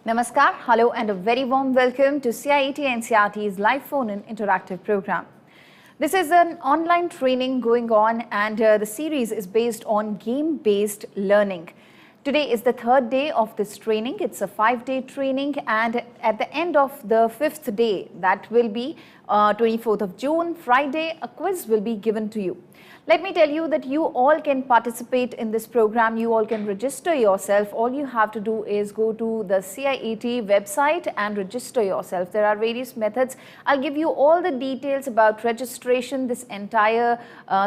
Namaskar, hello and a very warm welcome to CIET NCERT's live phone-in interactive program. This is an online training going on and the series is based on game-based learning. Today is the third day of this training. It's a 5-day training and at the end of the 5th day, that will be 24th of June, Friday, a quiz will be given to you. Let me tell you that you all can participate in this program. You all can register yourself. All you have to do is go to the CIET website and register yourself. There are various methods. I'll give you all the details about registration, this entire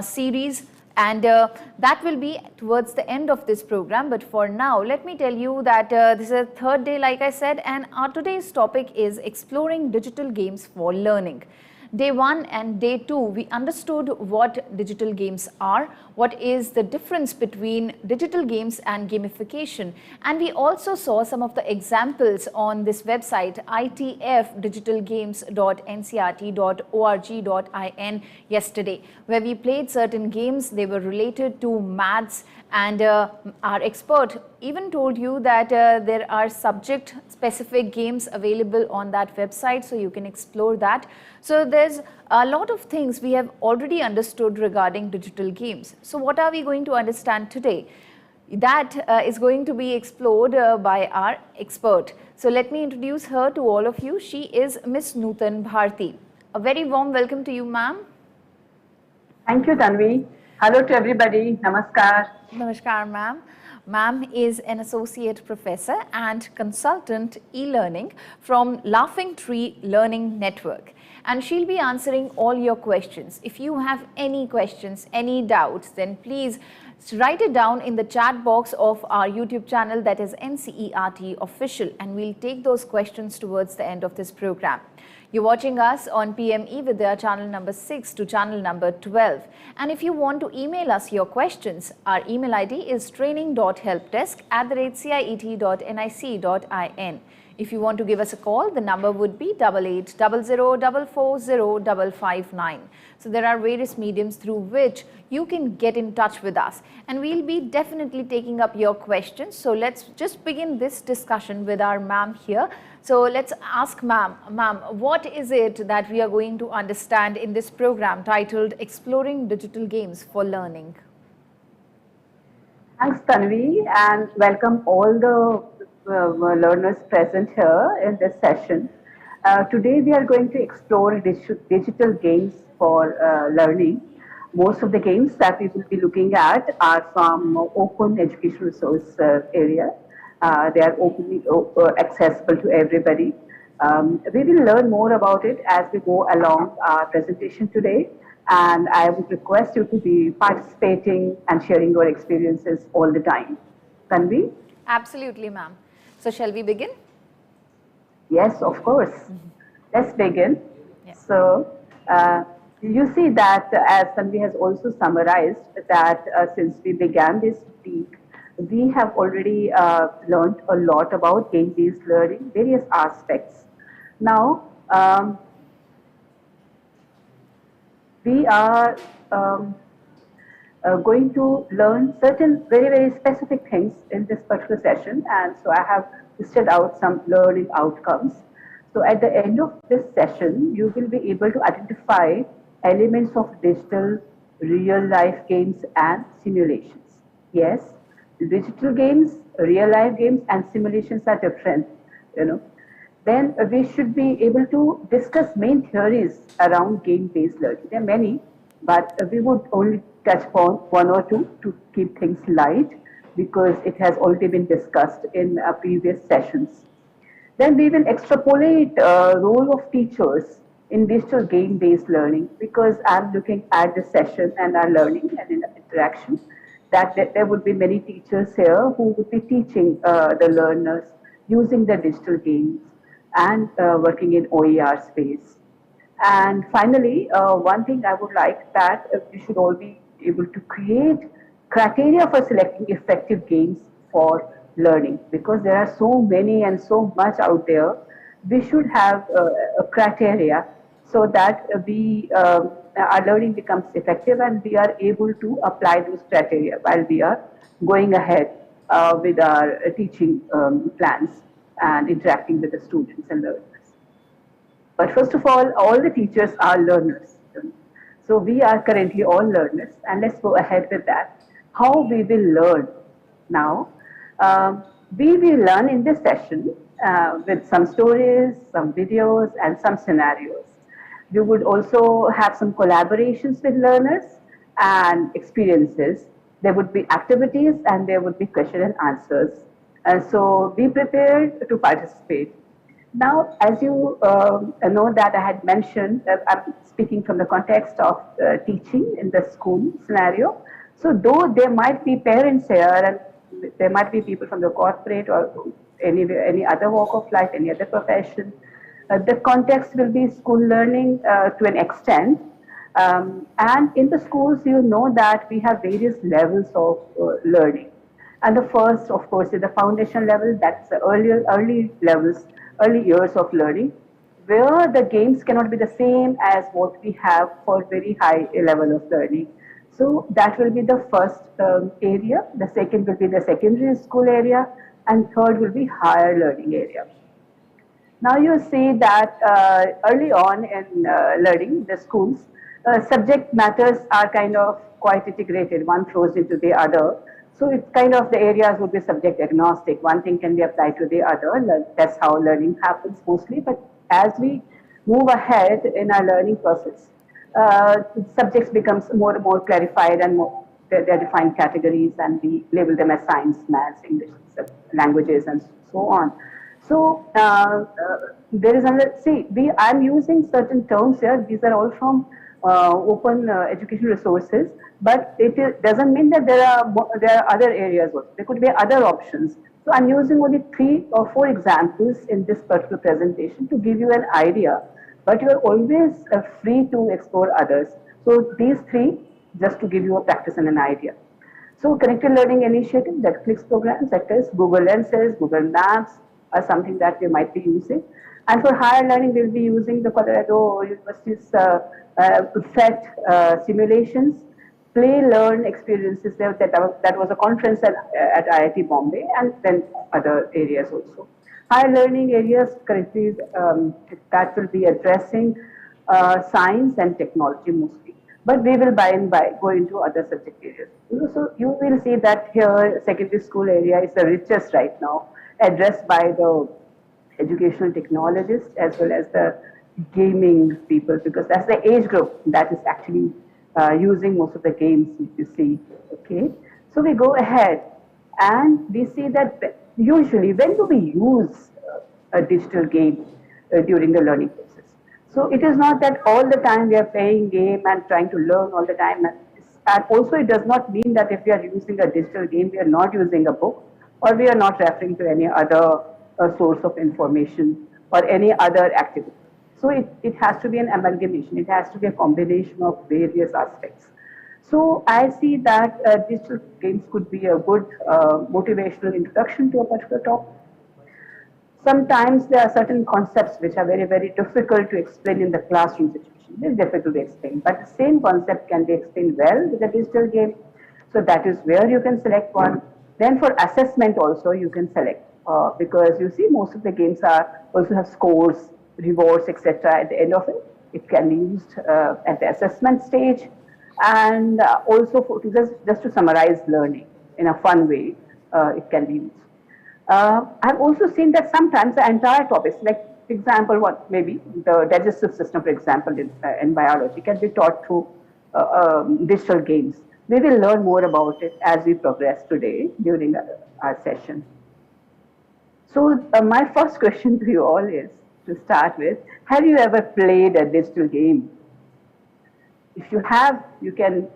series. And that will be towards the end of this program. But for now, let me tell you that this is a third day, like I said, and our today's topic is exploring digital games for learning. Day 1 and day 2, we understood what digital games are, what is the difference between digital games and gamification. And we also saw some of the examples on this website, itfdigitalgames.ncert.org.in yesterday, where we played certain games. They were related to maths, and our expert even told you that there are subject specific games available on that website, so you can explore that. So there's a lot of things we have already understood regarding digital games. So what are we going to understand today? That is going to be explored by our expert. So let me introduce her to all of you. She is Miss Nutan Bharti. A very warm welcome to you, ma'am. Thank you, Tanvi. Hello to everybody. Namaskar. Namaskar, ma'am. Ma'am is an associate professor and consultant e-learning from Laughing Tree Learning Network. And she'll be answering all your questions. If you have any questions, any doubts, then please write it down in the chat box of our YouTube channel, that is NCERT Official, and we'll take those questions towards the end of this program. You're watching us on PM eVidya channel number 6 to channel number 12. And if you want to email us your questions, our email ID is training.helpdesk@ciet.nic.in. If you want to give us a call, the number would be 8800440559. So there are various mediums through which you can get in touch with us, and we'll be definitely taking up your questions. So let's just begin this discussion with our ma'am here. So let's ask ma'am, what is it that we are going to understand in this program titled Exploring Digital Games for Learning? Thanks, Tanvi, and welcome all the learners present here in this session. Today we are going to explore digital games for learning. Most of the games that we will be looking at are from open educational resource area. They are openly accessible to everybody. We will learn more about it as we go along our presentation today. And I would request you to be participating and sharing your experiences all the time. Tanvi? Absolutely, ma'am. So shall we begin? Yes, of course. Let's begin. Yes. So you see that as Tanvi has also summarized that since we began this week, we have already learned a lot about game-based learning, various aspects. Now, we are going to learn certain very specific things in this particular session, and so I have listed out some learning outcomes. So at the end of this session, you will be able to identify elements of digital real-life games and simulations. Yes, digital games, real-life games and simulations are different, Then we should be able to discuss main theories around game-based learning. There are many, but we would only touch upon one or two to keep things light, because it has already been discussed in previous sessions. Then we will extrapolate role of teachers in digital game-based learning, because I'm looking at the session and our learning and in interaction that there would be many teachers here who would be teaching the learners using the digital games and working in OER space. And finally, one thing I would like that we should all be able to create criteria for selecting effective games for learning, because there are so many and so much out there. We should have a criteria so that our learning becomes effective and we are able to apply those criteria while we are going ahead with our teaching plans. and interacting with the students and learners. But first of all the teachers are learners. So we are currently all learners, and let's go ahead with that. How we will learn now? We will learn in this session with some stories, some videos, and some scenarios. We would also have some collaborations with learners and experiences. There would be activities and there would be question and answers. So be prepared to participate. Now, as you know that I had mentioned, I'm speaking from the context of teaching in the school scenario. So though there might be parents here and there might be people from the corporate or any other walk of life, any other profession, the context will be school learning to an extent. And in the schools, you know that we have various levels of learning. And the first, of course, is the foundation level. That's the early levels, early years of learning, where the games cannot be the same as what we have for very high level of learning. So that will be the first area. The second will be the secondary school area, and third will be higher learning area. Now you see that early on in learning, the schools, subject matters are kind of quite integrated. One flows into the other. So it's kind of the areas would be subject agnostic. One thing can be applied to the other. That's how learning happens mostly. But as we move ahead in our learning process, subjects becomes more and more clarified and more, they're defined categories, and we label them as science, maths, English, languages, and so on. So there is another, I'm using certain terms here. These are all from open educational resources, but it doesn't mean that there are other areas also. There could be other options. So I'm using only 3 or 4 examples in this particular presentation to give you an idea, but you are always free to explore others. So these 3, just to give you a practice and an idea. So connected learning initiative, Netflix programs, that is Google Lenses, Google Maps, are something that we might be using. And for higher learning, we'll be using the Colorado University's PhET simulations, play learn experiences. That was a conference at IIT Bombay, and then other areas also. Higher learning areas currently that will be addressing science and technology mostly. But we will by and by go into other subject areas. So you will see that here secondary school area is the richest right now, addressed by the educational technologists as well as the gaming people, because that's the age group that is actually using most of the games you see. Okay, so we go ahead and we see that usually when do we use a digital game during the learning process? So it is not that all the time we are playing game and trying to learn all the time. And also it does not mean that if we are using a digital game, we are not using a book, or we are not referring to any other source of information or any other activity. So it has to be an amalgamation. It has to be a combination of various aspects. So I see that digital games could be a good motivational introduction to a particular topic. Sometimes there are certain concepts which are very, very difficult to explain in the classroom situation. Very difficult to explain, but the same concept can be explained well with a digital game. So that is where you can select one. Then for assessment also you can select because you see most of the games also have scores, rewards, etc. at the end of it. It can be used at the assessment stage, and also just to summarize learning in a fun way, it can be used. I've also seen that sometimes the entire topics, like for example, maybe the digestive system, for example, in biology, can be taught through digital games. We will learn more about it as we progress today during our session. So my first question to you all is, to start with, have you ever played a digital game? If you have, you can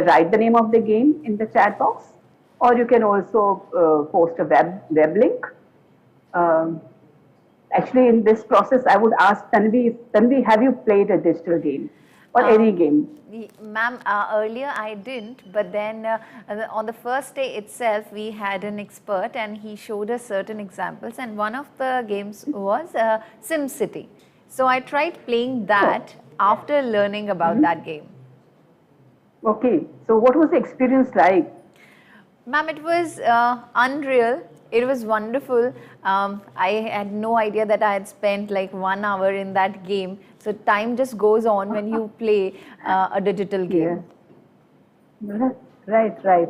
write the name of the game in the chat box, or you can also post a web link. Actually, in this process, I would ask Tanvi, have you played a digital game or any game? Ma'am, earlier I didn't, but then on the first day itself, we had an expert and he showed us certain examples, and one of the games was SimCity. So I tried playing that after learning about that game. Okay, so what was the experience like? Ma'am, it was unreal. It was wonderful. I had no idea that I had spent like 1 hour in that game. So time just goes on when you play a digital game. Yeah. Right, right.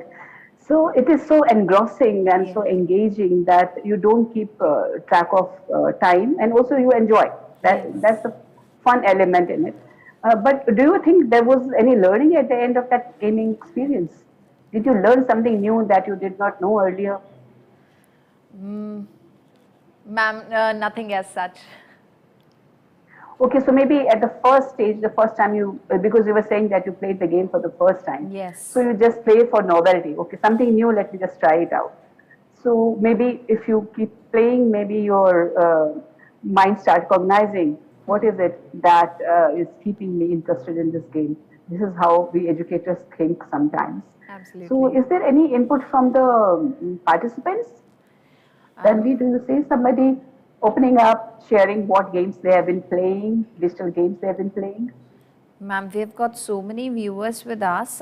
So it is so engrossing and so engaging that you don't keep track of time, and also you enjoy. That's the fun element in it. But do you think there was any learning at the end of that gaming experience? Did you learn something new that you did not know earlier? Ma'am, nothing as such. Okay, so maybe at the first stage, the first time you, because you were saying that you played the game for the first time. Yes. So you just play for novelty. Okay, something new, let me just try it out. So maybe if you keep playing, maybe your mind starts cognizing what is it that is keeping me interested in this game. This is how we educators think sometimes. Absolutely. So is there any input from the participants? Tanvi, do you see somebody opening up, sharing what games they have been playing, digital games they have been playing? Ma'am, we have got so many viewers with us,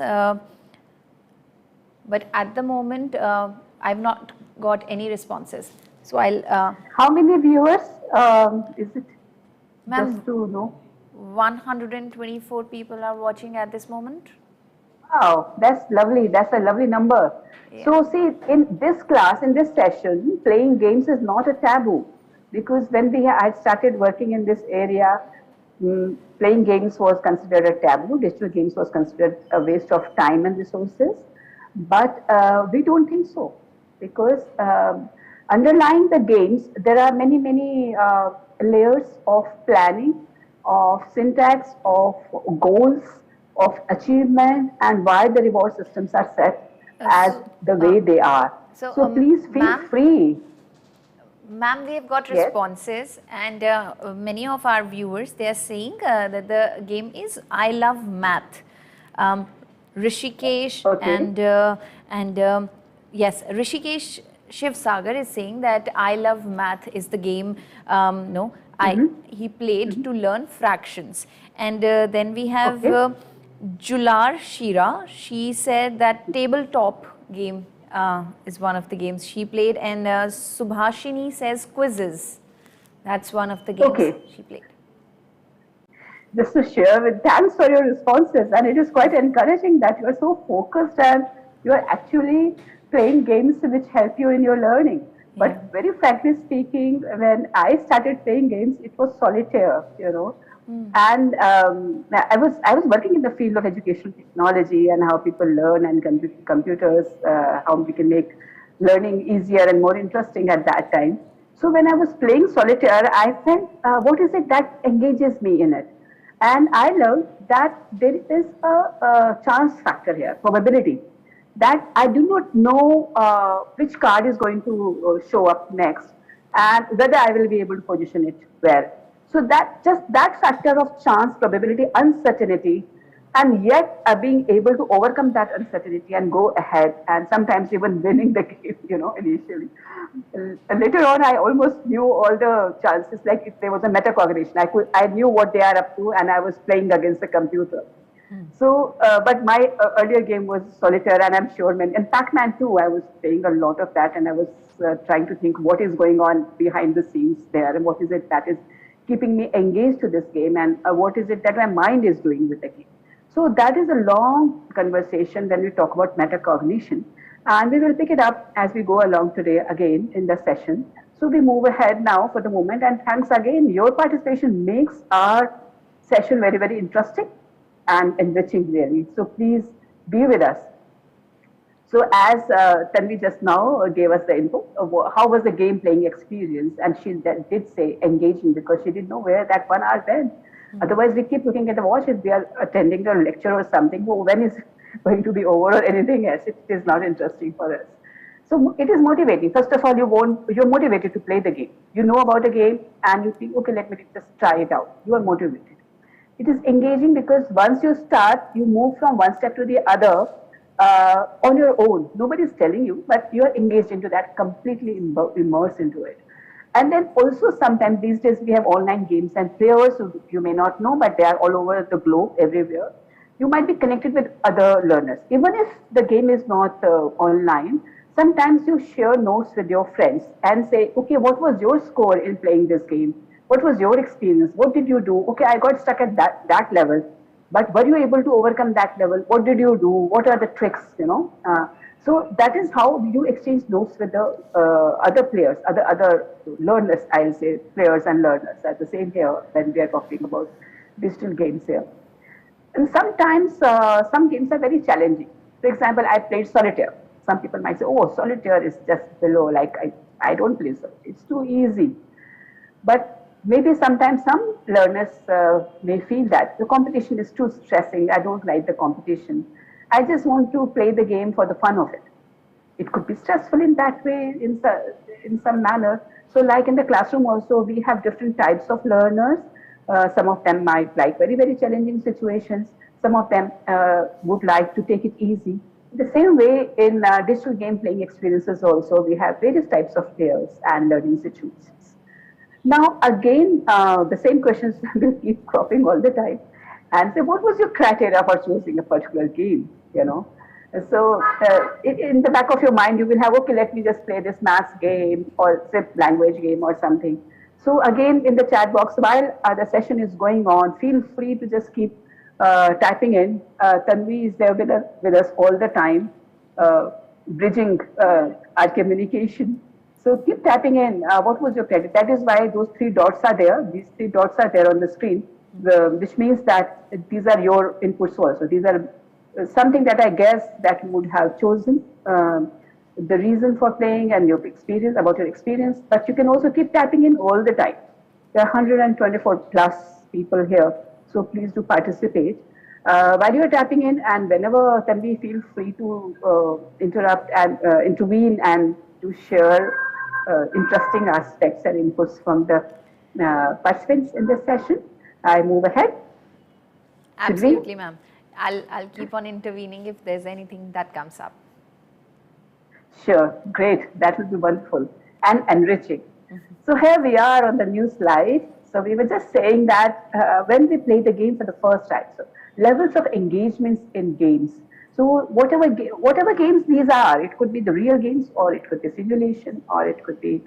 but at the moment, I've not got any responses. So I'll... How many viewers is it? Ma'am, just to know. 124 people are watching at this moment. Wow, that's lovely. That's a lovely number. Yeah. So see, in this class, in this session, playing games is not a taboo. Because when I started working in this area, playing games was considered a taboo. Digital games was considered a waste of time and resources. But we don't think so. Because underlying the games, there are many, many layers of planning, of syntax, of goals, of achievement, and why the reward systems are set as the way they are. So please feel free. Ma'am, we have got responses, and many of our viewers, they are saying that the game is I Love Math. Rishikesh and yes, Rishikesh Shiv Sagar is saying that I Love Math is the game he played to learn fractions. And then we have Jular Shira. She said that tabletop game is one of the games she played, and Subhashini says quizzes. That's one of the games she played. Just to share with, thanks for your responses, and it is quite encouraging that you are so focused and you are actually playing games which help you in your learning. Yeah. But very frankly speaking, when I started playing games, it was solitaire, you know. And I was working in the field of educational technology and how people learn, and computers, how we can make learning easier and more interesting at that time. So when I was playing solitaire, I felt, what is it that engages me in it? And I learned that there is a chance factor here, probability, that I do not know which card is going to show up next and whether I will be able to position it where. So that just that factor of chance, probability, uncertainty, and yet being able to overcome that uncertainty and go ahead, and sometimes even winning the game, you know, initially. Later on, I almost knew all the chances, like if there was a metacognition, I knew what they are up to, and I was playing against the computer. So, but my earlier game was solitaire, and I'm sure, in Pac-Man too, I was playing a lot of that, and I was trying to think what is going on behind the scenes there, and what is it that is keeping me engaged to this game, and what is it that my mind is doing with the game. So that is a long conversation when we talk about metacognition, and we will pick it up as we go along today again in the session. So we move ahead now for the moment, and thanks again. Your participation makes our session very, very interesting and enriching really. So please be with us. So as Tanvi just now gave us the info, how was the game playing experience? And she did say engaging, because she didn't know where that 1 hour went. Otherwise, we keep looking at the watch if we are attending a lecture or something. Oh, when is it going to be over or anything else? It is not interesting for us. So it is motivating. First of all, you're motivated to play the game. You know about the game and you think, okay, let me just try it out. You are motivated. It is engaging because once you start, you move from one step to the other on your own. Nobody is telling you, but you are engaged into that, completely immersed into it. And then also sometimes these days we have online games and players who you may not know, but they are all over the globe, everywhere. You might be connected with other learners. Even if the game is not online, Sometimes you share notes with your friends and say, okay, what was your score in playing this game? What was your experience? What did you do? Okay, I got stuck at that level, but were you able to overcome that level? What did you do? What are the tricks, so that is how you exchange notes with the other players, other learners, I'll say, players and learners. At the same here when we are talking about digital games here. And sometimes some games are very challenging. For example, I played solitaire. Some people might say, oh, solitaire is just below, like I don't play solitaire. It's too easy. But maybe sometimes some learners may feel that the competition is too stressing. I don't like the competition. I just want to play the game for the fun of it. It could be stressful in that way, in some manner. So like in the classroom also, we have different types of learners. Some of them might like very, very challenging situations. Some of them would like to take it easy. The same way in digital game playing experiences also, we have various types of players and learning situations. Now, again, the same questions will keep cropping all the time. And say, what was your criteria for choosing a particular game? So in the back of your mind, you will have, okay, let me just play this maths game or say language game or something. So again, in the chat box, while the session is going on, feel free to just keep typing in. Tanvi is there with us all the time, bridging our communication. So keep tapping in. What was your credit? That is why those three dots are there. These three dots are there on the screen, which means that these are your inputs also. These are something that I guess that you would have chosen, the reason for playing and your experience, about your experience. But you can also keep tapping in all the time. There are 124 plus people here, so please do participate. While you are tapping in, and whenever Tanvi, feel free to interrupt and intervene and to share interesting aspects and inputs from the participants in this session. I move ahead. Absolutely, ma'am. I'll keep on intervening if there's anything that comes up. Sure, great. That would be wonderful and enriching. So here we are on the new slide. So we were just saying that when we play the game for the first time, so levels of engagements in games. So whatever games these are, it could be the real games, or it could be simulation, or it could be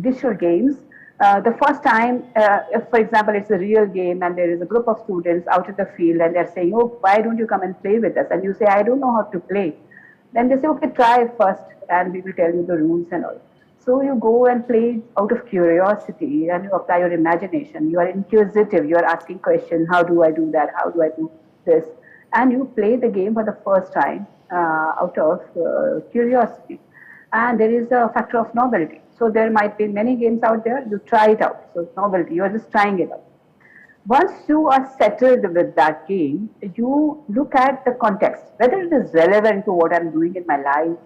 digital games. The first time, if for example it's a real game and there is a group of students out in the field and they're saying, oh, why don't you come and play with us? And you say, I don't know how to play. Then they say, okay, try first and we will tell you the rules and all. So you go and play out of curiosity and you apply your imagination. You are inquisitive. You are asking questions. How do I do that? How do I do this? And you play the game for the first time out of curiosity. And there is a factor of novelty. So there might be many games out there. You try it out. So it's novelty. You are just trying it out. Once you are settled with that game, you look at the context, whether it is relevant to what I'm doing in my life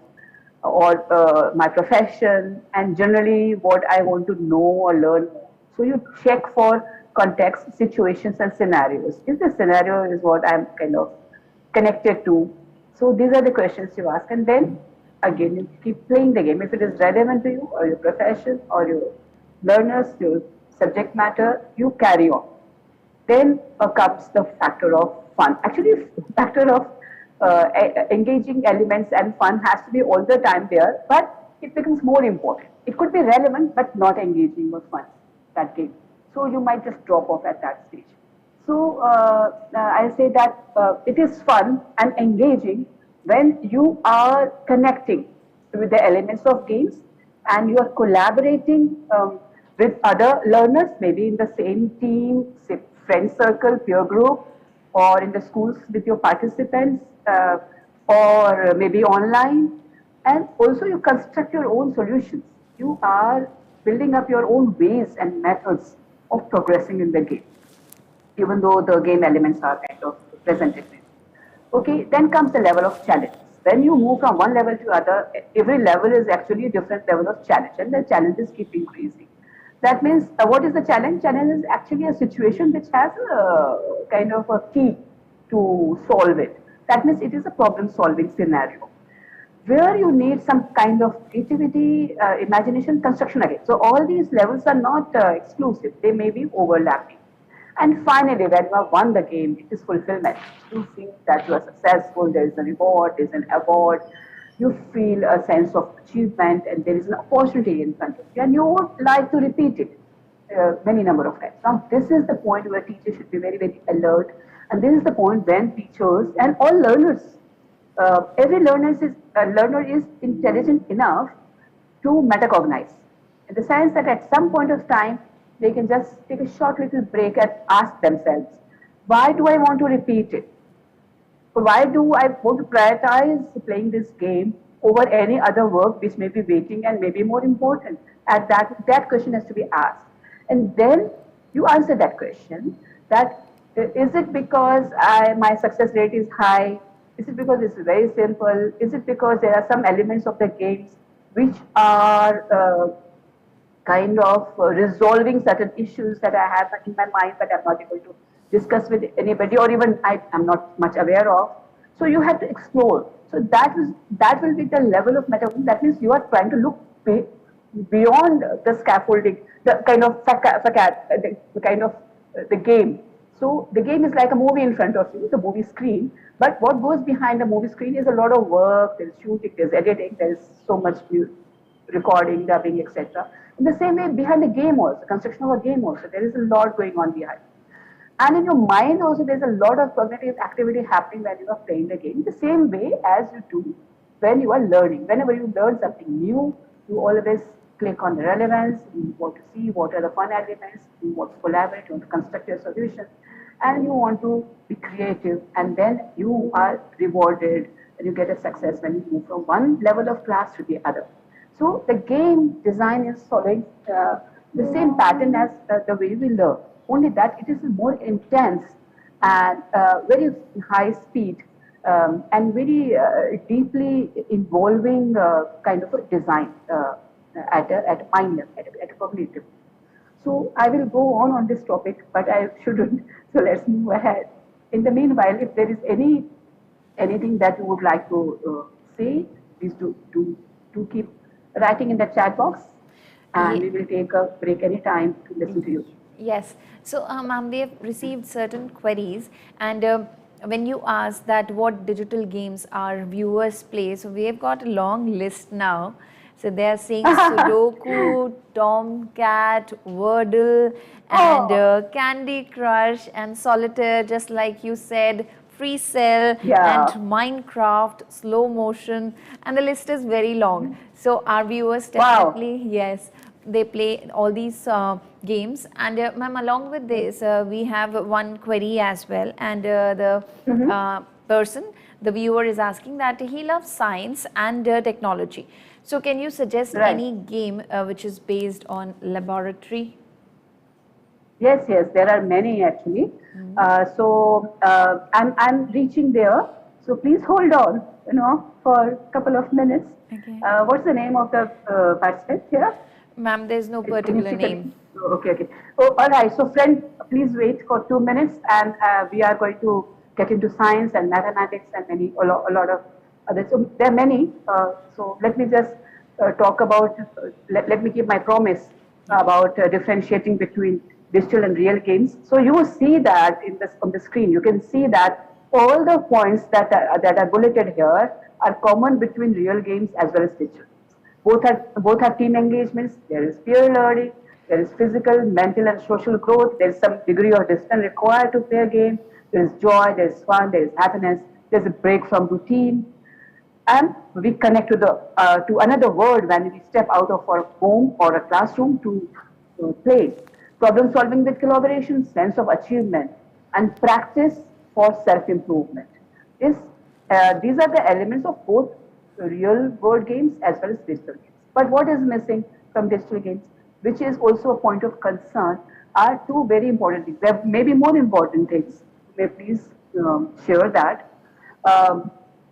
or my profession, and generally what I want to know or learn. So you check for context, situations, and scenarios. If the scenario is what I'm kind of connected to, so these are the questions you ask, and then again you keep playing the game. If it is relevant to you or your profession or your learners, your subject matter, you carry on. Then comes the factor of fun. Actually, factor of engaging elements and fun has to be all the time there, but it becomes more important. It could be relevant, but not engaging or fun, that game. So you might just drop off at that stage. So I say that it is fun and engaging when you are connecting with the elements of games and you are collaborating with other learners, maybe in the same team, say friend circle, peer group, or in the schools with your participants, or maybe online. And also you construct your own solutions. You are building up your own ways and methods of progressing in the game, even though the game elements are kind of presented. Okay, then comes the level of challenge. When you move from one level to other, every level is actually a different level of challenge, and the challenges keep increasing. That means, what is the challenge? Challenge is actually a situation which has a kind of a key to solve it. That means it is a problem-solving scenario where you need some kind of creativity, imagination, construction again. So all these levels are not exclusive. They may be overlapping. And finally, when you have won the game, it is fulfillment. You feel that you are successful, there is a reward, there is an award. You feel a sense of achievement and there is an opportunity in front of you and you would like to repeat it many number of times. Now, this is the point where teachers should be very, very alert, and this is the point when teachers and all learners, every learner is intelligent enough to metacognize, in the sense that at some point of time, they can just take a short little break and ask themselves, why do I want to repeat it? Why do I want to prioritize playing this game over any other work which may be waiting and may be more important? And that question has to be asked. And then you answer that question, that is it because my success rate is high? Is it because it's very simple? Is it because there are some elements of the games which are kind of resolving certain issues that I have in my mind but I'm not able to discuss with anybody, or even I'm not much aware of. So you have to explore. So that will be the level of metaphor. That means you are trying to look beyond the scaffolding, the kind of the game. So the game is like a movie in front of you, the movie screen. But what goes behind the movie screen is a lot of work. There's shooting, there's editing, there's so much recording, dubbing, etc. In the same way, behind the game also, construction of a game also, there is a lot going on behind. And in your mind also, there's a lot of cognitive activity happening when you are playing the game, the same way as you do when you are learning. Whenever you learn something new, you always click on the relevance, you want to see what are the fun elements, you want to collaborate, you want to construct your solution, and you want to be creative, and then you are rewarded and you get a success when you move from one level of class to the other. So the game design is following the same pattern as the way we learn, only that it is more intense and very high speed and very deeply involving kind of a design at a mind level, at a cognitive. So I will go on this topic, but I shouldn't. So let's move ahead. In the meanwhile, if there is anything that you would like to say, please do keep writing in the chat box, and we will take a break any time to listen to you. Yes. So, ma'am, we have received certain queries, and when you ask that what digital games our viewers play, so we have got a long list now. So they are saying Sudoku, Tomcat, Wordle, and Candy Crush and Solitaire, just like you said, Free Cell and Minecraft, Slow Motion, and the list is very long. So our viewers definitely, yes, they play all these games. And ma'am, along with this, we have one query as well, and the the viewer is asking that he loves science and technology. So can you suggest any game which is based on laboratory? Yes, there are many actually. I'm reaching there. So please hold on, for a couple of minutes. Okay. What's the name of the participant here? Ma'am, there's no particular name. Okay. Oh, all right. So friend, please wait for 2 minutes, and we are going to get into science and mathematics and a lot of others. So there are many. So let me just talk about. Let me keep my promise about differentiating between digital and real games. So you will see that on the screen. You can see that all the points that are bulleted here are common between real games as well as digital. Both have team engagements. There is peer learning. There is physical, mental, and social growth. There is some degree of discipline required to play a game. There is joy. There is fun. There is happiness. There is a break from routine, and we connect to another world when we step out of our home or a classroom to play. Problem solving with collaboration, sense of achievement, and practice for self-improvement. These are the elements of both real world games as well as digital games. But what is missing from digital games, which is also a point of concern, are two very important things. There may be more important things. May please share that.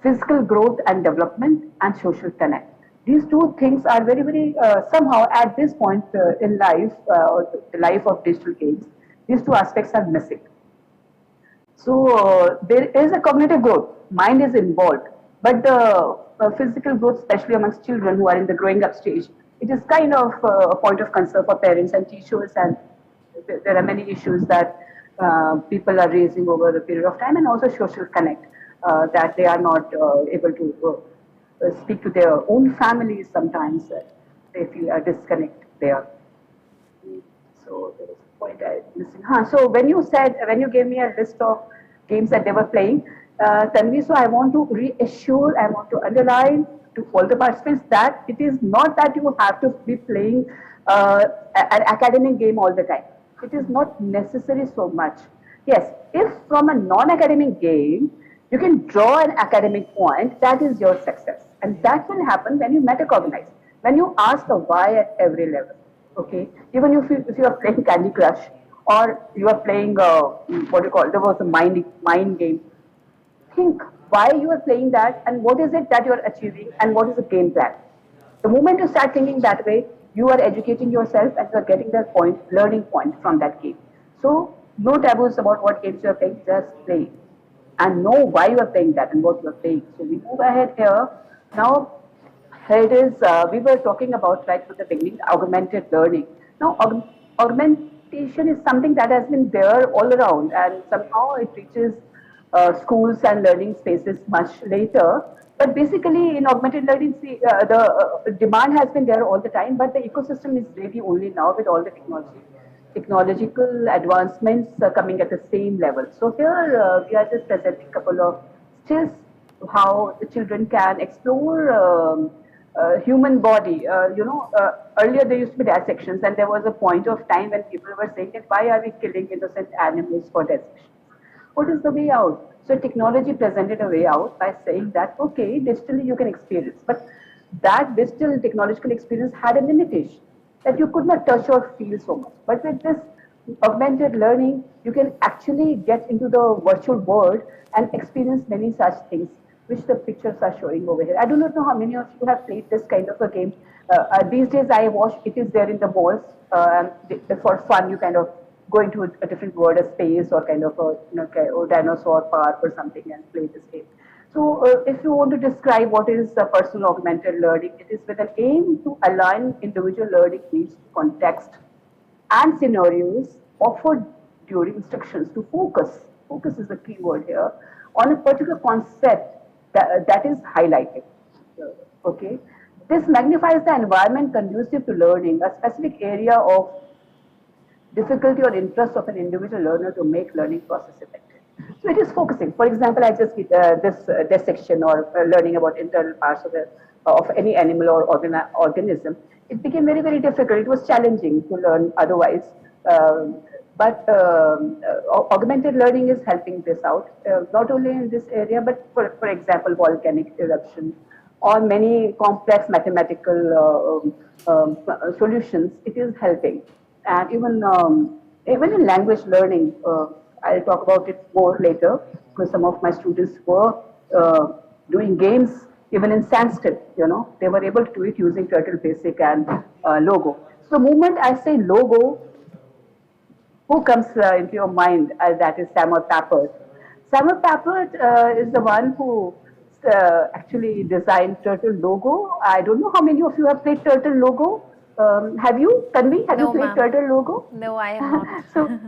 Physical growth and development and social connect. These two things are very, very somehow at this point in life, or the life of digital games, these two aspects are missing. So there is a cognitive growth, mind is involved, but the physical growth, especially amongst children who are in the growing up stage, it is kind of a point of concern for parents and teachers, and there are many issues that people are raising over a period of time, and also social connect that they are not able to speak to their own families sometimes. They feel a disconnect there. So there was a point I missing. So when you gave me a list of games that they were playing, Tanvi, so I want to reassure, I want to underline to all the participants that it is not that you have to be playing an academic game all the time. It is not necessary so much. Yes, if from a non-academic game, you can draw an academic point, that is your success. And that will happen when you metacognize, when you ask the why at every level. Okay, even if you are playing Candy Crush or you are playing what do you call it? There was a mind game. Think why you are playing that and what is it that you are achieving and what is the game plan. The moment you start thinking that way, you are educating yourself and you are getting that point, learning point from that game. So no taboos about what games you are playing, just play and know why you are playing that and what you are playing. So we move ahead here. Now here it is, we were talking about right from the beginning, augmented learning. Now, augmentation is something that has been there all around, and somehow it reaches schools and learning spaces much later. But basically, in augmented learning, the demand has been there all the time, but the ecosystem is ready only now with all the technological advancements coming at the same level. So here we are just presenting a couple of stills how the children can explore human body. Earlier there used to be dissections, and there was a point of time when people were saying that why are we killing innocent animals for dissections? What is the way out? So technology presented a way out by saying that, okay, digitally you can experience, but that digital technological experience had a limitation that you could not touch or feel so much. But with this augmented learning, you can actually get into the virtual world and experience many such things, which the pictures are showing over here. I do not know how many of you have played this kind of a game. These days I watch, it is there in the malls, and for fun you kind of go into a different world, a space, or kind of a dinosaur park or something and play this game. So if you want to describe what is personal augmented learning, it is with an aim to align individual learning needs to context and scenarios offered during instructions to focus. Focus is the key word here on a particular concept that is highlighted. Okay, this magnifies the environment conducive to learning, a specific area of difficulty or interest of an individual learner to make learning process effective. So it is focusing. For example, I just did this section or learning about internal parts of any animal or organism. It became very, very difficult. It was challenging to learn otherwise. But augmented learning is helping this out, not only in this area, but for example, volcanic eruption or many complex mathematical solutions, it is helping. And even in language learning, I'll talk about it more later, because some of my students were doing games even in Sanskrit, they were able to do it using Turtle Basic and Logo. So the moment I say Logo, who comes into your mind? That is Samuel Papert. Samuel Papert is the one who actually designed Turtle Logo. I don't know how many of you have played Turtle Logo. Have you, Tanvi? Have you played Turtle Logo? No, I have not. So,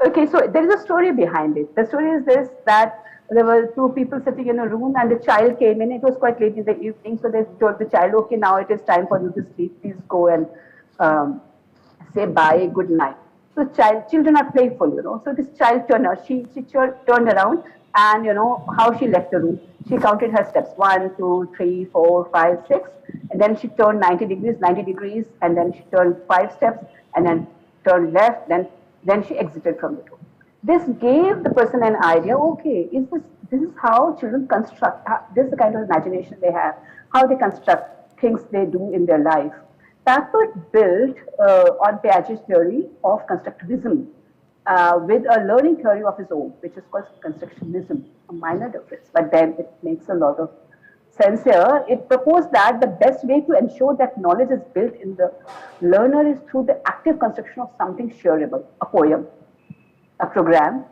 okay, so there is a story behind it. The story is this, that there were two people sitting in a room and the child came in. It was quite late in the evening, so they told the child, okay, now it is time for you to sleep. Please go and say bye, good night. So children are playful, So this child turned around and, how she left the room. She counted her steps, 1, 2, 3, 4, 5, 6. And then she turned 90 degrees, and then she turned 5 steps, and then turned left, then she exited from the room. This gave the person an idea, okay, this is how children construct, this is the kind of imagination they have, how they construct things they do in their life. Papert built on Piaget's theory of constructivism with a learning theory of his own, which is called constructionism, a minor difference, but then it makes a lot of sense here. It proposed that the best way to ensure that knowledge is built in the learner is through the active construction of something shareable, a poem, a program,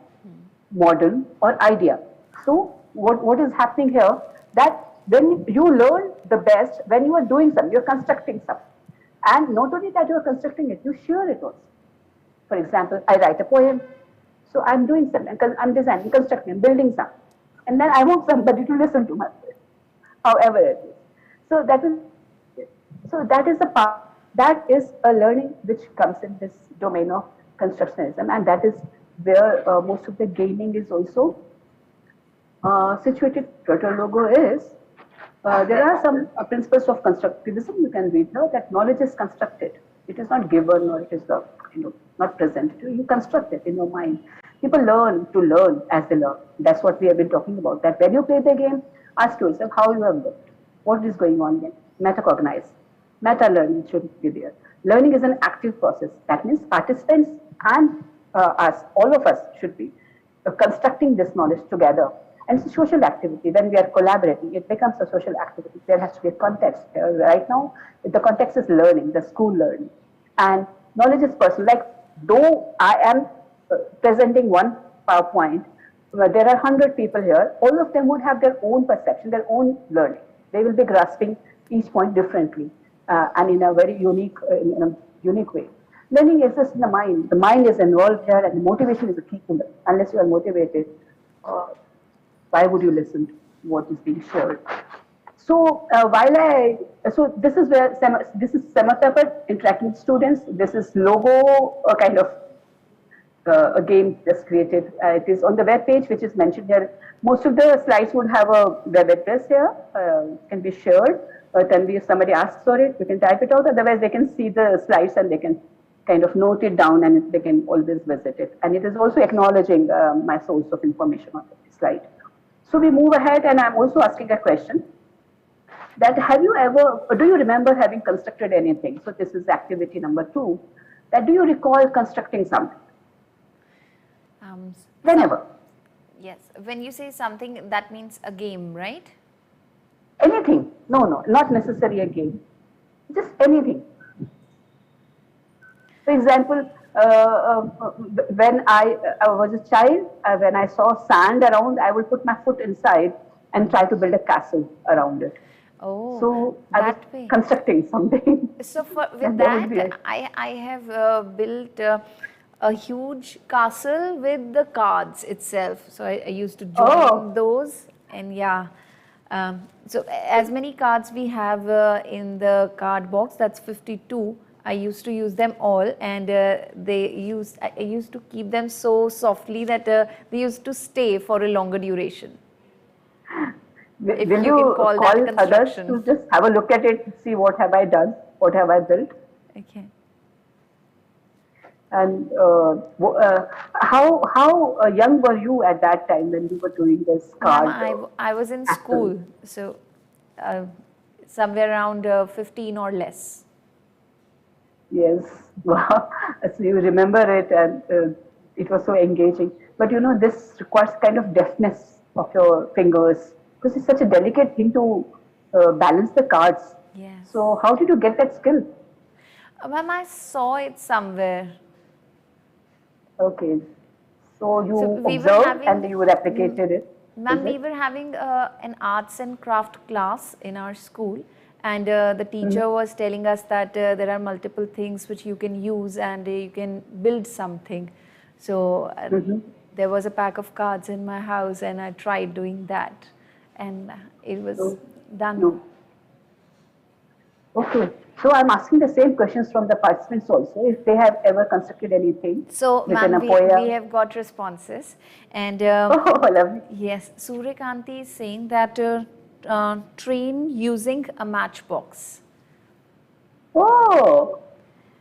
model, or idea. So what is happening here, that when you learn the best, when you are doing something, you're constructing something. And not only that you're constructing it, you share it also. For example, I write a poem, so I'm doing something, I'm designing, constructing, building something. And then I want somebody to listen to my poem. however it is. So that is the part, that is a learning which comes in this domain of constructionism, and that is where most of the gaming is also situated. Turtle logo is. There are some principles of constructivism. You can read now that knowledge is constructed. It is not given or it is not presented. You construct it in your mind. People learn to learn as they learn. That's what we have been talking about. That when you play the game, ask yourself how you have learned. What is going on there? Metacognize. Meta learning should be there. Learning is an active process. That means participants and us, all of us should be constructing this knowledge together. And it's a social activity. When we are collaborating, it becomes a social activity. There has to be a context. Right now, the context is learning, the school learning. And knowledge is personal. Like, though I am presenting one PowerPoint, there are 100 people here. All of them would have their own perception, their own learning. They will be grasping each point differently and in a very unique way. Learning is just in the mind. The mind is involved here, and the motivation is a key to it. Unless you are motivated, why would you listen to what is being shared? So so this is where this is Samartha interacting with students. This is logo, a kind of a game just created. It is on the web page, which is mentioned here. Most of the slides would have a web address here, can be shared. Then if somebody asks for it, you can type it out. Otherwise, they can see the slides and they can kind of note it down, and they can always visit it. And it is also acknowledging my source of information on the slide. So we move ahead, and I'm also asking a question that do you remember having constructed anything? So this is activity number 2. That do you recall constructing something? Whenever. Yes. When you say something, that means a game, right? Anything. No, not necessarily a game. Just anything. For example, when I was a child, when I saw sand around, I would put my foot inside and try to build a castle around it. Oh, so I was way. constructing something. So with that, I have built a huge castle with the cards itself. So I used to join those, and yeah. So as many cards we have in the card box, that's 52. I used to use them all, and I used to keep them so softly that they used to stay for a longer duration. Will you can call others to just have a look at it, see what have I done, what have I built? Okay. And how young were you at that time when you were doing this card? I was in school, so somewhere around 15 or less. Yes, wow. So you remember it, and it was so engaging. But you know, this requires kind of deftness of your fingers, because it's such a delicate thing to balance the cards. Yes. So how did you get that skill? Ma'am, I saw it somewhere. Okay. So you observed and you replicated it? Ma'am, we were having an arts and craft class in our school. And the teacher was telling us that there are multiple things which you can use, and you can build something. So there was a pack of cards in my house, and I tried doing that. And it was done. No. Okay. So I'm asking the same questions from the participants also, if they have ever constructed anything. So ma'am, we have got responses. And lovely. Yes, Suryakanti is saying that train using a matchbox. Oh,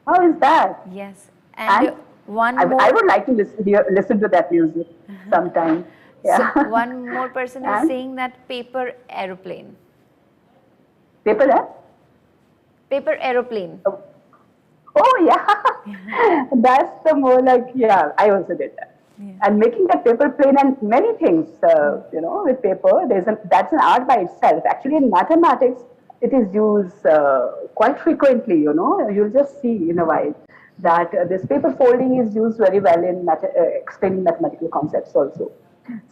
how is that? Yes, and one more. I would like to listen to that music sometime. Yeah. So one more person is saying that paper aeroplane. Paper? Paper aeroplane. Oh yeah, that's the more like, yeah, I also did that. Yeah. And making that paper plane and many things, you know, with paper, that's an art by itself. Actually, in mathematics, it is used quite frequently, you know. You'll just see in a while that this paper folding is used very well in explaining mathematical concepts also.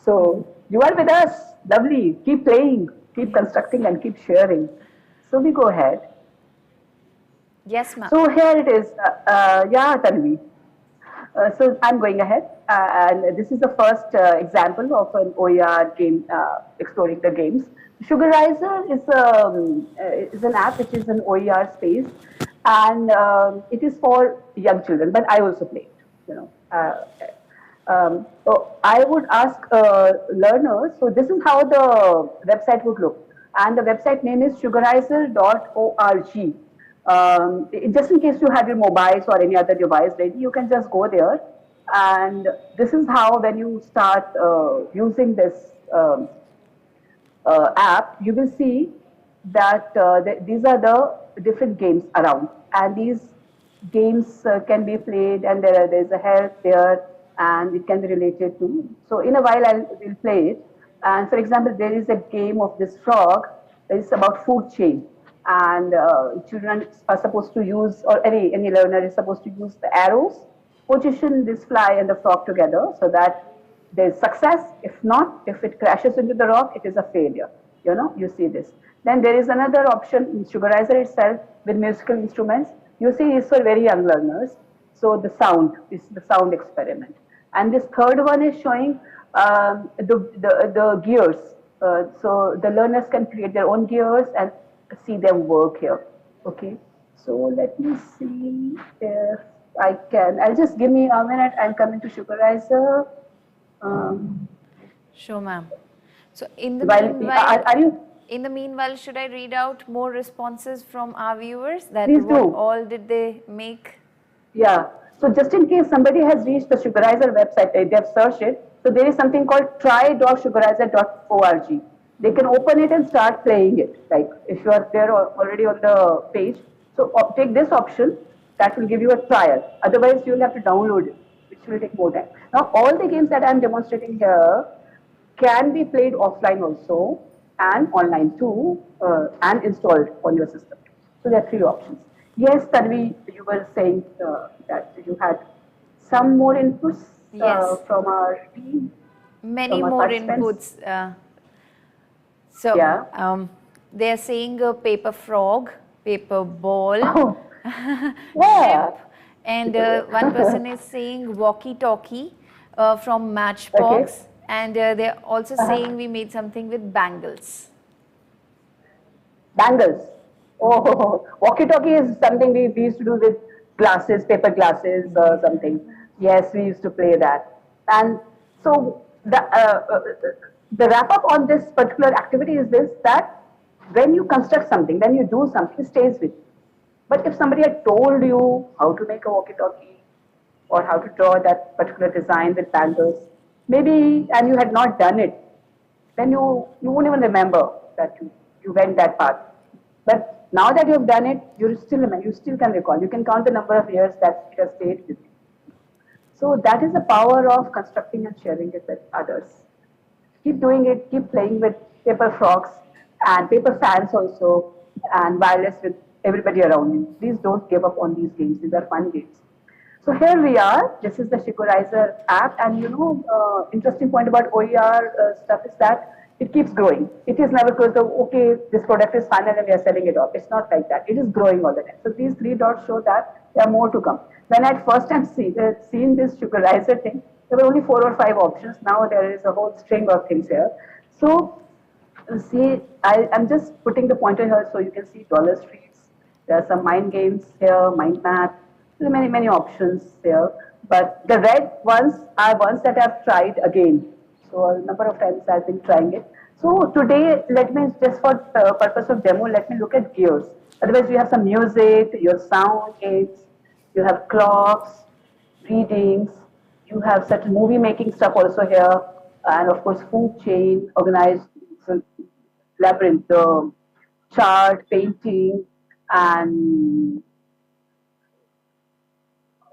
So you are with us. Lovely. Keep playing, keep constructing, and keep sharing. So we go ahead. Yes, ma'am. So here it is. Yeah, Tanvi. So I'm going ahead, and this is the first example of an OER game exploring the games. Sugarizer is an app which is an OER space, and it is for young children. But I also play it. You know, so I would ask learners. So this is how the website would look, and the website name is sugarizer.org. Just in case you have your mobiles or any other device ready, you can just go there, and this is how when you start using this. App, you will see that these are the different games around, and these games can be played, and there's a help there, and it can be related to. So in a while, will play it. And for example, there is a game of this frog. It's about food chain, and children are supposed to use, or any learner is supposed to use the arrows, position this fly and the frog together so that there's success. If not, if it crashes into the rock, it is a failure. You know, you see this. Then there is another option in Sugarizer itself with musical instruments. You see, it's for very young learners. So the sound is the sound experiment. And this third one is showing the gears. So the learners can create their own gears and see them work here. Okay. So let me see if I can. I'll just give me a minute. I'm coming to Sugarizer. Sure, ma'am. So in the meanwhile, should I read out more responses from our viewers? That Please what do. all did they make? Yeah. So just in case somebody has reached the Sugarizer website, they have searched it. So there is something called try.sugarizer.org. They can open it and start playing it. Like if you are there already on the page, so take this option. That will give you a trial. Otherwise, you will have to download it, which will take more time. Now, all the games that I am demonstrating here can be played offline also and online too, and installed on your system. So there are three options. Yes, Tanvi, you were saying that you had some more inputs from our team. Many more inputs. They are saying a paper frog, paper ball, ship, and one person is saying walkie-talkie from Matchbox, and they're also saying we made something with bangles. Bangles. Oh, walkie-talkie is something we used to do with glasses, paper glasses or something. Yes, we used to play that. And so the wrap up on this particular activity is this, that when you construct something, when you do something, it stays with you. But if somebody had told you how to make a walkie-talkie or how to draw that particular design with bangles, maybe, and you had not done it, then you won't even remember that you went that path. But now that you have done it, you still remember, you still can recall. You can count the number of years that it has stayed with you. So that is the power of constructing and sharing it with others. Keep doing it, keep playing with paper frogs and paper fans also, and wireless with everybody around you. Please don't give up on these games. These are fun games. So here we are. This is the Sugarizer app, and interesting point about OER stuff is that it keeps growing. It is never close to, okay, this product is final and we are selling it off. It's not like that. It is growing all the time. So these three dots show that there are more to come. When I first time seen this Sugarizer thing, there were only 4 or 5 options. Now there is a whole string of things here. So see, I'm just putting the pointer here so you can see dollar streets. There are some mind games here, mind map. There are many, many options here. But the red ones are ones that I've tried again. So a number of times I've been trying it. So today, let me, just for purpose of demo, let me look at gears. Otherwise, you have some music, your sound aids, you have clocks, readings, you have certain movie making stuff also here, and of course, food chain, organized labyrinth, chart, painting, and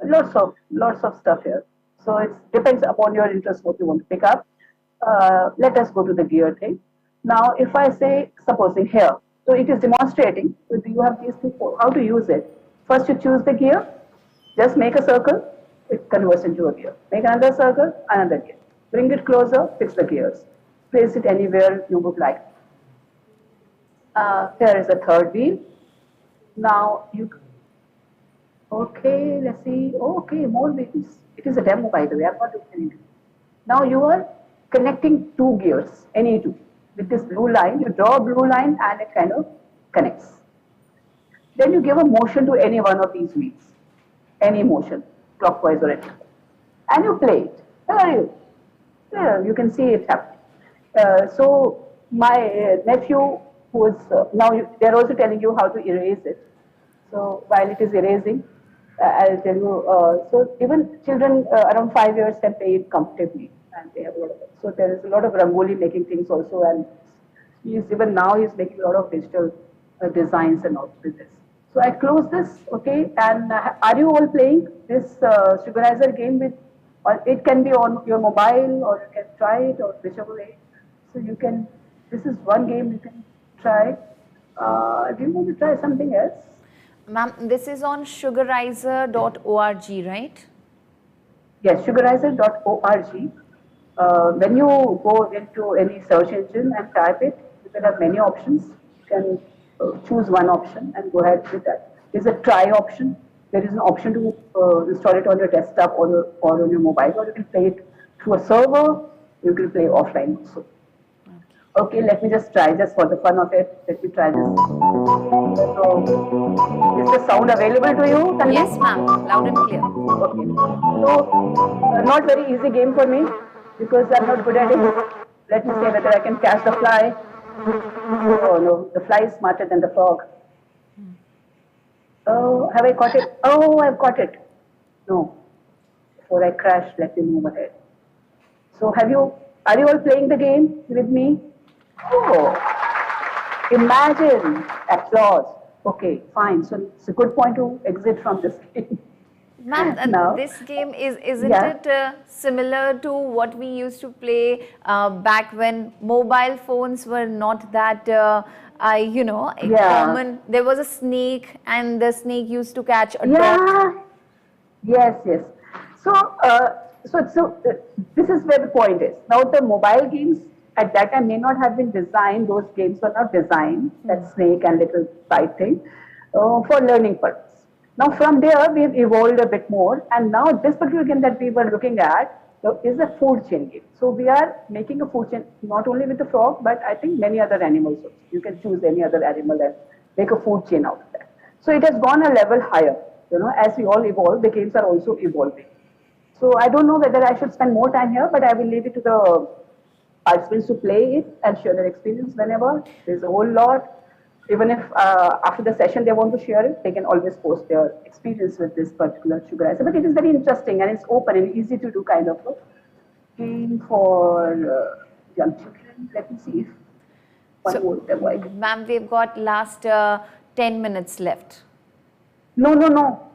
lots of stuff here. So it depends upon your interest what you want to pick up. Let us go to the gear thing. Now, if I say, supposing here, so it is demonstrating. So do you have these things? How to use it? First, you choose the gear. Just make a circle. It converts into a gear. Make another circle, another gear. Bring it closer. Fix the gears. Place it anywhere you would like. Here is the third wheel. Now you. Okay, let's see. Okay, more wheels. It is a demo, by the way. I'm not doing anything. Now you are connecting 2 gears, any 2. with this blue line. You draw a blue line and it kind of connects. Then you give a motion to any one of these wheels, any motion, clockwise or anything, and you play it. There you can see it happen. So my nephew, who is now they're also telling you how to erase it. So while it is erasing, I'll tell you. So even children around 5 years can play it comfortably, and they have a lot of. So there is a lot of rangoli making things also, and even now he's making a lot of digital designs and all with this. So I close this, okay. And are you all playing this sugarizer game with? Or it can be on your mobile, or you can try it, or whichever way. So you can. This is one game you can try. Do you want to try something else? Ma'am, this is on sugarizer.org, right? Yes, sugarizer.org. When you go into any search engine and type it, you can have many options. You can choose one option and go ahead with that. There's a try option. There is an option to install it on your desktop or on your mobile, or you can play it through a server. You can play offline also. Okay, let me just try, just for the fun of it. Let me try this. So, is the sound available to you, Tanvi? Yes, ma'am. Loud and clear. Okay. So, not very easy game for me because I'm not good at it. Let me see whether I can catch the fly. Oh no, the fly is smarter than the frog. Oh, have I caught it? Oh, I've caught it. No. Before I crash, let me move ahead. So, are you all playing the game with me? Oh, imagine, applause. Okay, fine. So it's a good point to exit from this game. Ma'am, this game isn't it similar to what we used to play back when mobile phones were not that common? There was a snake, and the snake used to catch a dog. Yes. So this is where the point is. Now the mobile games at that time may not have been designed. Those games were not designed. That snake and little fight thing for learning purpose. Now from there we've evolved a bit more, and now this particular game that we were looking at is a food chain game. So we are making a food chain not only with the frog, but I think many other animals also. You can choose any other animal and make a food chain out of that. So it has gone a level higher. As we all evolve, the games are also evolving. So I don't know whether I should spend more time here, but I will leave it to the participants to play it and share their experience whenever. There's a whole lot. Even if after the session they want to share it, they can always post their experience with this particular sugarizer. But it is very interesting, and it's open and easy to do kind of a game for young children. Let me see if one more device. Ma'am, we've got last 10 minutes left. No,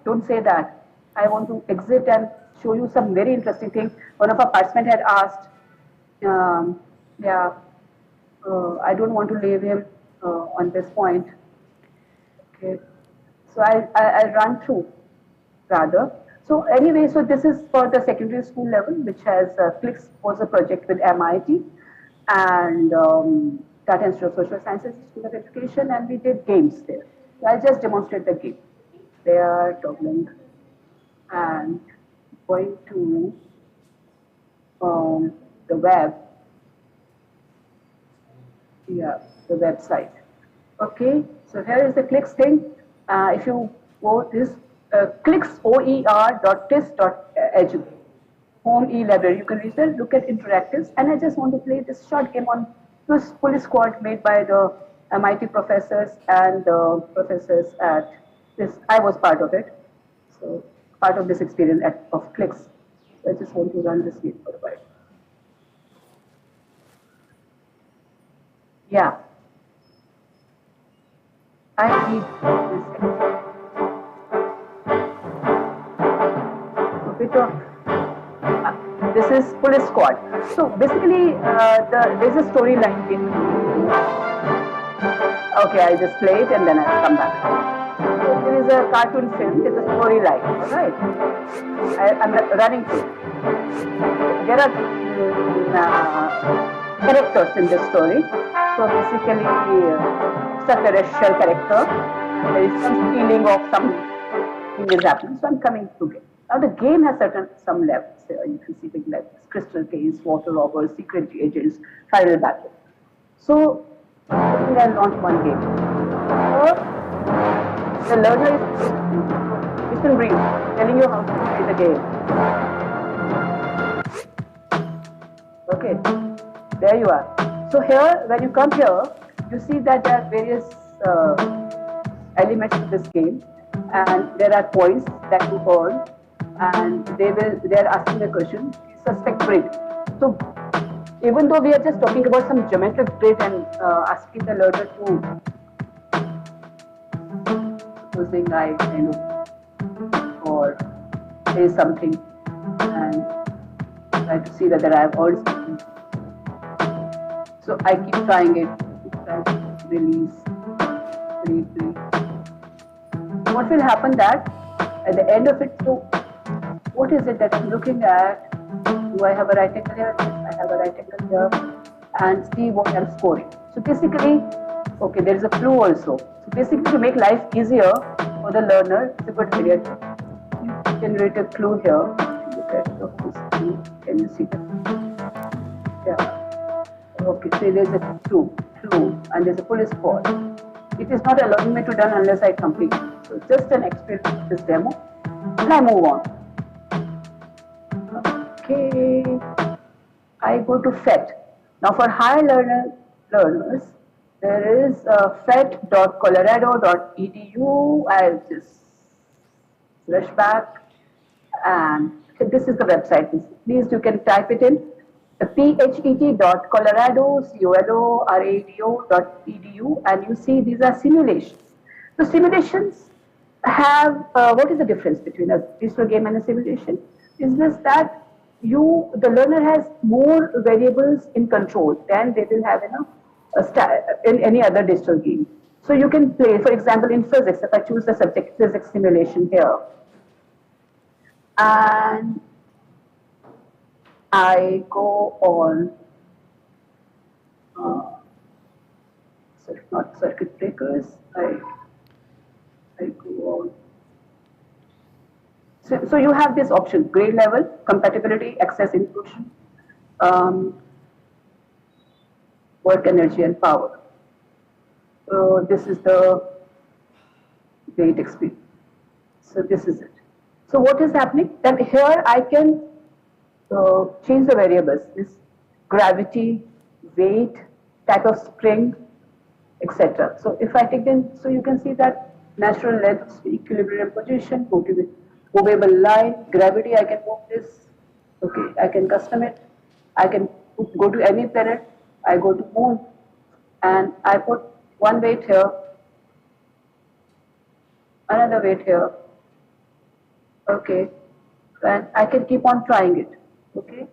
don't say that. I want to exit and show you some very interesting things. One of our participants had asked, I don't want to leave him on this point. Okay, so I'll run through rather. So anyway, so this is for the secondary school level, which has Clicks was a project with MIT and Tata Institute of Social Sciences School of Education, and we did games there. So I'll just demonstrate the game. They are toggling and going to the web. Yeah, the website. Okay, so here is the Clicks thing. If you go this clicksoer.tis.edu, home e-library, you can reach there, look at interactives, and I just want to play this short game on this police squad made by the MIT professors and the professors at this. I was part of it, so part of this experience of Clicks. So I just want to run this game for a while. Yeah. I need this. A bit of this is police squad. So basically, there's a storyline in. Okay, I'll just play it and then I'll come back. So there is a cartoon film. There's a storyline. All right. I'm running through. There are characters in this story. So basically, extraterrestrial character. There is some feeling of something is happening. So I'm coming through it. Now the game has some levels. You can see big levels: crystal caves, water robbers, secret agents, parallel battle. So, I'll launch one game. Or the learner is instant brief, telling you how to play the game. Okay, there you are. So here, when you come here, you see that there are various elements to this game, and there are points that you earn, and they are asking a question. Suspect grid. So even though we are just talking about some geometric grid and asking the learner to, supposing I or say something and try to see whether I have heard something. So I keep trying it. Release. What will happen that at the end of it, so what is it that I'm looking at? Do I have a right angle here? Yes, I have a right angle here. And see what I'm scoring. So basically, okay, there is a clue also. So basically, to make life easier for the learner, it's a good idea to generate a clue here. Look at the clue. Can you see that? Yeah. Okay, so there's a clue, and there's a full score. It is not allowing me to done unless I complete. So just an experiment with this demo, and I move on. Okay, I go to FET. Now for higher learners, there is fet.colorado.edu. I'll just rush back, and this is the website. Please, you can type it in. phet.colorado.edu, and you see these are simulations. So simulations have, what is the difference between a digital game and a simulation? Is this that the learner has more variables in control than they will have in any other digital game. So you can play, for example, in physics, if I choose the subject physics simulation here, and I go on, not circuit breakers, I go on. So you have this option: grade level, compatibility, access inclusion, work energy and power. So this is the weight experience. So this is it. So what is happening? Then here I can change the variables: this gravity, weight, type of spring, etc. So if I take them, so you can see that natural length, equilibrium position, movable line, gravity, I can move this. Okay, I can custom it. I can go to any planet. I go to moon, and I put one weight here, another weight here. Okay, and I can keep on trying it. Okay,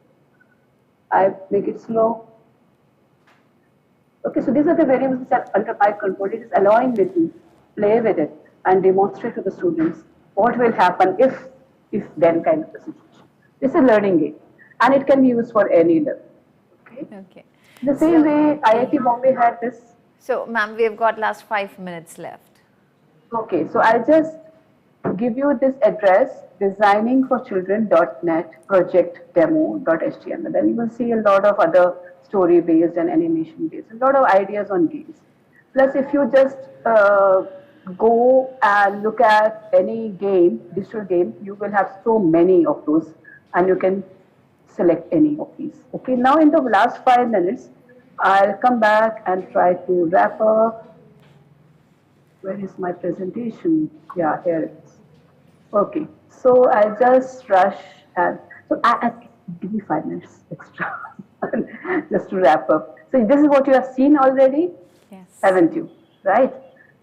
I make it slow. Okay, so these are the variables that are under my control. It is allowing me to play with it and demonstrate to the students what will happen if then kind of a situation. This is a learning game, and it can be used for any level. Okay. Okay. The same way IIT Bombay had this. So, ma'am, we have got last 5 minutes left. Okay, so I'll just give you this address: designingforchildren.net project.demo.html. Then you will see a lot of other story-based and animation-based, a lot of ideas on games. Plus, if you just go and look at any game, digital game, you will have so many of those, and you can select any of these. Okay, now in the last 5 minutes, I'll come back and try to wrap up. Where is my presentation? Yeah, here it is. Okay, so I'll just rush and so give me 5 minutes extra just to wrap up. So this is what you have seen already, yes, haven't you? Right?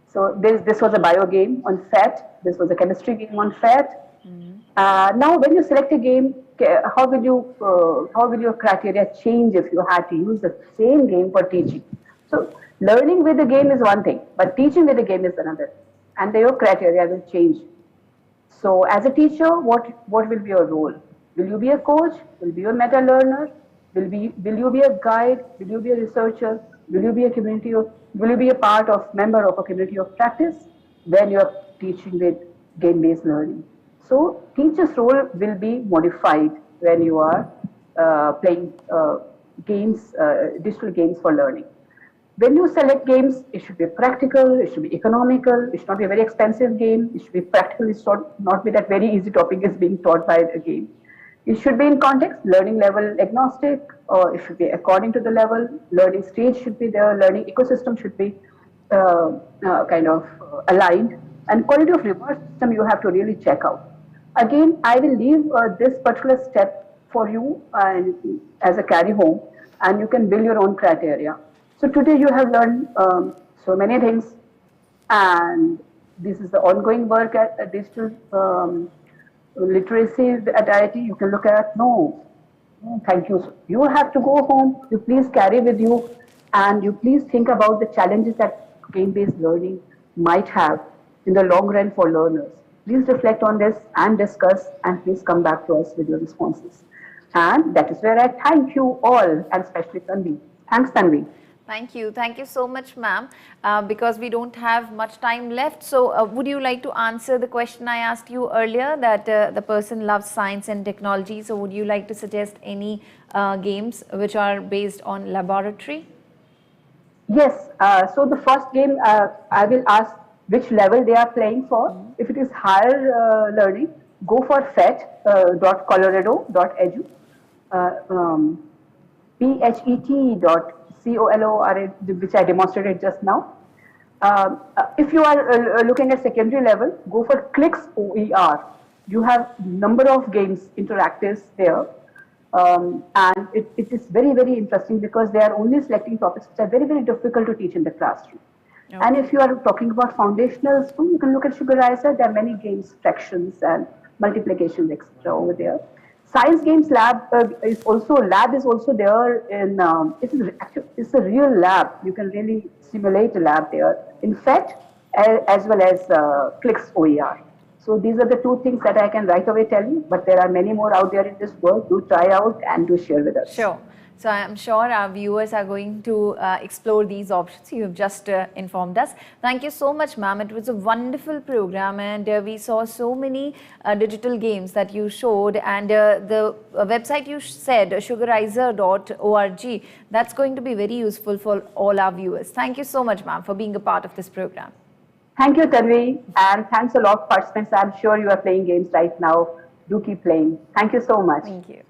So this was a bio game on FET. This was a chemistry game on FET. Now, when you select a game, how will your criteria change if you had to use the same game for teaching? So learning with the game is one thing, but teaching with the game is another, and your criteria will change. So as a teacher, what will be your role? Will you be a coach? Will you be a meta learner? Will you be a guide? Will you be a researcher? Will you be a will you be a member of a community of practice when you are teaching with game-based learning? So teacher's role will be modified when you are playing games, digital games for learning. when you select games, it should be practical, it should be economical, it should not be a very expensive game, it should be practical, it should not be that very easy topic is being taught by the game. It should be in context, learning level agnostic, or it should be according to the level, learning stage should be there, learning ecosystem should be aligned, and quality of reward system you have to really check out. Again, I will leave this particular step for you as a carry home, and you can build your own criteria. So today you have learned so many things, and this is the ongoing work at digital literacy at IIT. You can look at, no, thank you. You have to go home. You please carry with you, and you please think about the challenges that game-based learning might have in the long run for learners. Please reflect on this and discuss, and please come back to us with your responses. And that is where I thank you all, and especially Tanvi. Thanks, Tanvi. Thank you. Thank you so much, ma'am. Because we don't have much time left, so would you like to answer the question I asked you earlier, that the person loves science and technology, so would you like to suggest any games which are based on laboratory? Yes. So the first game, I will ask which level they are playing for. If it is higher learning, go for fet.colorado.edu, phet.colora, which I demonstrated just now. If you are looking at secondary level, go for clicks OER. You have number of games, interactives there. And it is very, very interesting because they are only selecting topics which are very, very difficult to teach in the classroom. Okay. And if you are talking about foundational school, you can look at Sugarizer. There are many games, fractions and multiplications, etc. over there. Science games lab is also there in. It's a real lab. You can really simulate a lab there. In fact, as well as clicks OER. So these are the two things that I can right away tell you, but there are many more out there in this world. Do try out and do share with us. Sure. So I'm sure our viewers are going to explore these options. You have just informed us. Thank you so much, ma'am. It was a wonderful program, and we saw so many digital games that you showed, and the website you said, sugarizer.org, that's going to be very useful for all our viewers. Thank you so much, ma'am, for being a part of this program. Thank you, Tanvi, and thanks a lot, participants. I'm sure you are playing games right now. Do keep playing. Thank you so much. Thank you.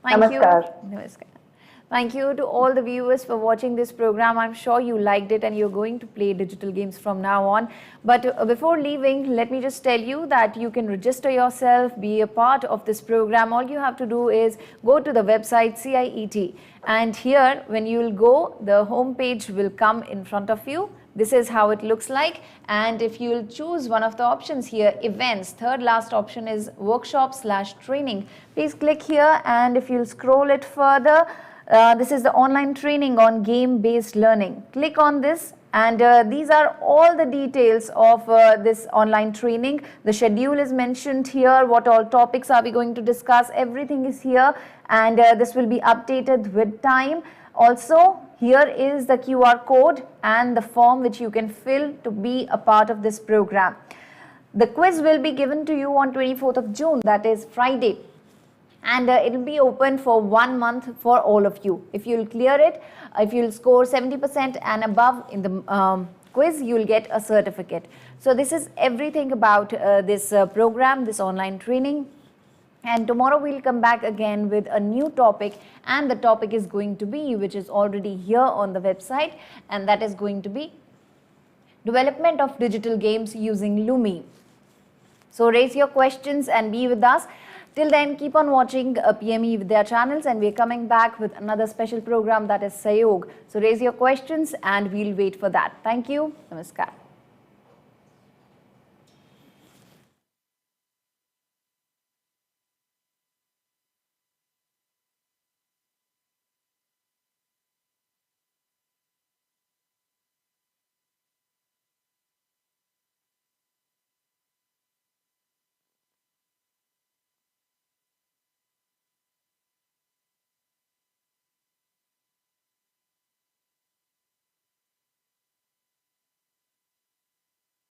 Thank Namaskar. you. Namaskar. Thank you to all the viewers for watching this program. I'm sure you liked it and you're going to play digital games from now on. But before leaving, let me just tell you that you can register yourself, be a part of this program. All you have to do is go to the website CIET, and here when you will go, the home page will come in front of you. This is how it looks like, and if you will choose one of the options here, events, third last option is workshop/training. Please click here, and if you'll scroll it further, this is the online training on game-based learning. Click on this, and these are all the details of this online training. The schedule is mentioned here, what all topics are we going to discuss, everything is here, and this will be updated with time. Also, here is the QR code and the form which you can fill to be a part of this program. The quiz will be given to you on 24th of June, that is Friday. And it will be open for 1 month for all of you. If you will clear it, if you will score 70% and above in the quiz, you will get a certificate. So this is everything about this program, this online training. And tomorrow we'll come back again with a new topic, and the topic is going to be, which is already here on the website, and that is going to be development of digital games using Lumi. So raise your questions and be with us. Till then, keep on watching PME with their channels, and we're coming back with another special program, that is Sayog. So raise your questions and we'll wait for that. Thank you. Namaskar.